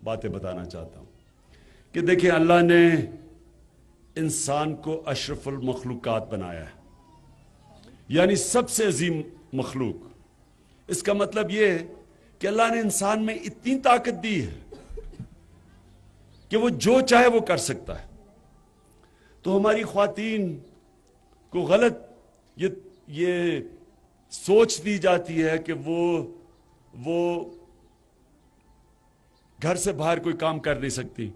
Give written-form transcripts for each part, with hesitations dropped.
باتیں بتانا چاہتا ہوں کہ دیکھیں اللہ نے انسان کو اشرف المخلوقات بنایا ہے، یعنی سب سے عظیم مخلوق۔ اس کا مطلب یہ ہے کہ اللہ نے انسان میں اتنی طاقت دی ہے کہ وہ جو چاہے وہ کر سکتا ہے۔ تو ہماری خواتین کو غلط یہ سوچ دی جاتی ہے کہ وہ گھر سے باہر کوئی کام کر نہیں سکتی۔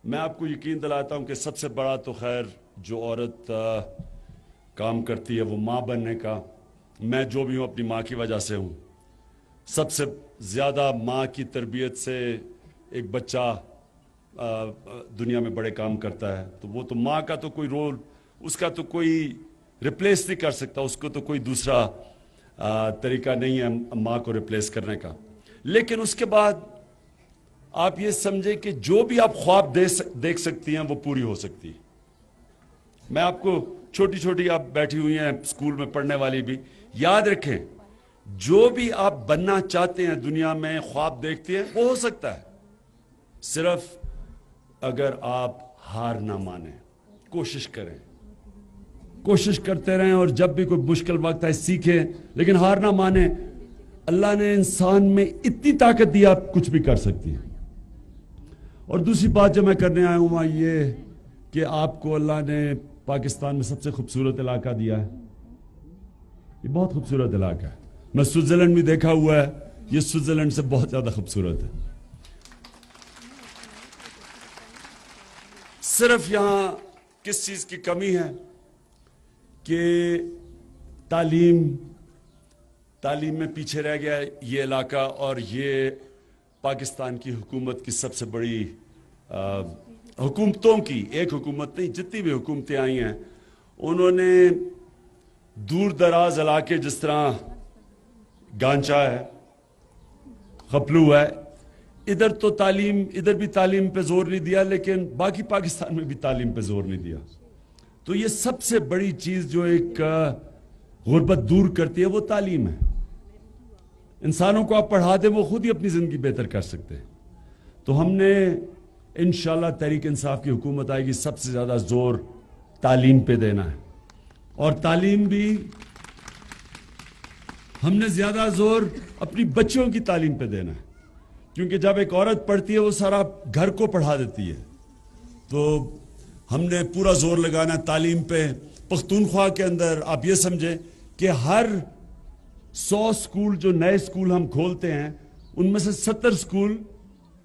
میں آپ کو یقین دلاتا ہوں کہ سب سے بڑا تو خیر جو عورت کام کرتی ہے وہ ماں بننے کا۔ میں جو بھی ہوں اپنی ماں کی وجہ سے ہوں۔ سب سے زیادہ ماں کی تربیت سے ایک بچہ دنیا میں بڑے کام کرتا ہے، تو وہ تو ماں کا تو کوئی رول اس کا تو کوئی ریپلیس نہیں کر سکتا، اس کو تو کوئی دوسرا طریقہ نہیں ہے ماں کو ریپلیس کرنے کا۔ لیکن اس کے بعد آپ یہ سمجھیں کہ جو بھی آپ خواب دیکھ سکتی ہیں وہ پوری ہو سکتی ہے۔ میں آپ کو چھوٹی چھوٹی آپ بیٹھی ہوئی ہیں اسکول میں پڑھنے والی بھی، یاد رکھیں جو بھی آپ بننا چاہتے ہیں دنیا میں خواب دیکھتے ہیں وہ ہو سکتا ہے، صرف اگر آپ ہار نہ مانیں، کوشش کریں، کوشش کرتے رہیں، اور جب بھی کوئی مشکل وقت ہے سیکھیں، لیکن ہار نہ مانیں۔ اللہ نے انسان میں اتنی طاقت دی آپ کچھ بھی کر سکتی ہیں۔ اور دوسری بات جو میں کرنے آیا ہوں وہ یہ کہ آپ کو اللہ نے پاکستان میں سب سے خوبصورت علاقہ دیا ہے۔ یہ بہت خوبصورت علاقہ ہے، میں سوئٹزرلینڈ بھی دیکھا ہوا ہے، یہ سوئٹزرلینڈ سے بہت زیادہ خوبصورت ہے۔ صرف یہاں کس چیز کی کمی ہے کہ تعلیم میں پیچھے رہ گیا ہے یہ علاقہ، اور یہ پاکستان کی حکومت کی سب سے بڑی حکومتوں کی، ایک حکومت نہیں جتنی بھی حکومتیں آئی ہیں انہوں نے دور دراز علاقے جس طرح گانچا ہے، خپلو ہے، ادھر بھی تعلیم پہ زور نہیں دیا، لیکن باقی پاکستان میں بھی تعلیم پہ زور نہیں دیا۔ تو یہ سب سے بڑی چیز جو ایک غربت دور کرتی ہے وہ تعلیم ہے۔ انسانوں کو آپ پڑھا دیں وہ خود ہی اپنی زندگی بہتر کر سکتے ہیں۔ تو ہم نے انشاءاللہ تحریک انصاف کی حکومت آئے گی سب سے زیادہ زور تعلیم پہ دینا ہے، اور تعلیم بھی ہم نے زیادہ زور اپنی بچیوں کی تعلیم پہ دینا ہے، کیونکہ جب ایک عورت پڑھتی ہے وہ سارا گھر کو پڑھا دیتی ہے۔ تو ہم نے پورا زور لگانا ہے تعلیم پہ۔ پختونخوا کے اندر آپ یہ سمجھیں کہ ہر 100 سکول جو نئے سکول ہم کھولتے ہیں ان میں سے 70 سکول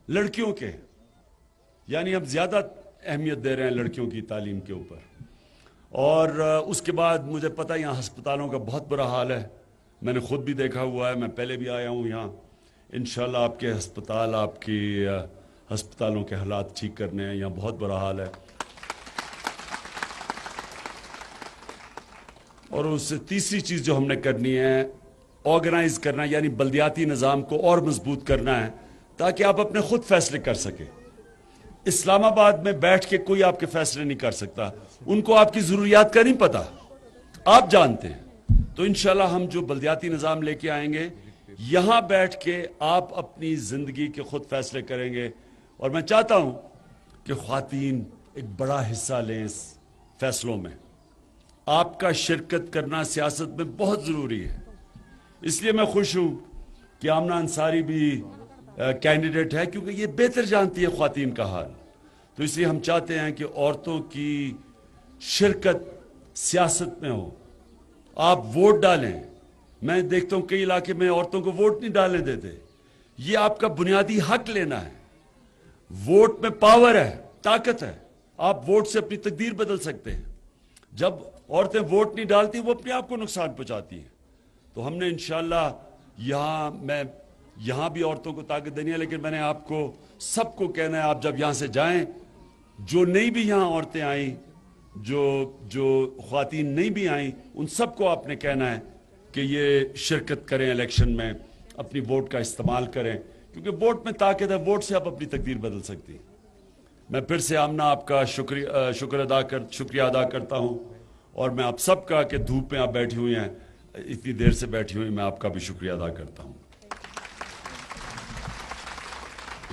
لڑکیوں کے، یعنی ہم زیادہ اہمیت دے رہے ہیں لڑکیوں کی تعلیم کے اوپر۔ اور اس کے بعد مجھے پتہ یہاں ہسپتالوں کا بہت برا حال ہے، میں نے خود بھی دیکھا ہوا ہے، میں پہلے بھی آیا ہوں یہاں۔ انشاءاللہ آپ کے ہسپتال، آپ کی ہسپتالوں کے حالات ٹھیک کرنے ہیں، یہاں بہت برا حال ہے۔ اور اس سے تیسری چیز جو ہم نے کرنی ہے آرگنائز کرنا، یعنی بلدیاتی نظام کو اور مضبوط کرنا ہے تاکہ آپ اپنے خود فیصلے کر سکیں۔ اسلام آباد میں بیٹھ کے کوئی آپ کے فیصلے نہیں کر سکتا، ان کو آپ کی ضروریات کا نہیں پتہ، آپ جانتے ہیں۔ تو انشاءاللہ ہم جو بلدیاتی نظام لے کے آئیں گے یہاں بیٹھ کے آپ اپنی زندگی کے خود فیصلے کریں گے، اور میں چاہتا ہوں کہ خواتین ایک بڑا حصہ لیں اس فیصلوں میں۔ آپ کا شرکت کرنا سیاست میں بہت ضروری ہے، اس لیے میں خوش ہوں کہ آمنہ انصاری بھی کینڈیڈیٹ ہے، کیونکہ یہ بہتر جانتی ہے خواتین کا حال۔ تو اس لیے ہم چاہتے ہیں کہ عورتوں کی شرکت سیاست میں ہو، آپ ووٹ ڈالیں۔ میں دیکھتا ہوں کئی علاقے میں عورتوں کو ووٹ نہیں ڈالنے دیتے، یہ آپ کا بنیادی حق لینا ہے۔ ووٹ میں پاور ہے، طاقت ہے، آپ ووٹ سے اپنی تقدیر بدل سکتے ہیں۔ جب عورتیں ووٹ نہیں ڈالتی وہ اپنے آپ کو نقصان پہنچاتی ہیں۔ تو ہم نے انشاءاللہ یہاں بھی عورتوں کو طاقت دینی ہے، لیکن میں نے آپ کو سب کو کہنا ہے آپ جب یہاں سے جائیں، جو نہیں بھی یہاں عورتیں آئیں، جو خواتین نہیں بھی آئیں، ان سب کو آپ نے کہنا ہے کہ یہ شرکت کریں الیکشن میں، اپنی ووٹ کا استعمال کریں، کیونکہ ووٹ میں طاقت ہے، ووٹ سے آپ اپنی تقدیر بدل سکتی ہیں۔ میں پھر سے آمنہ آپ کا شکریہ ادا کرتا ہوں، اور میں آپ سب کا کہ دھوپ میں آپ بیٹھی ہوئی ہیں، اتنی دیر سے بیٹھی ہوئی، میں آپ کا بھی شکریہ ادا کرتا ہوں۔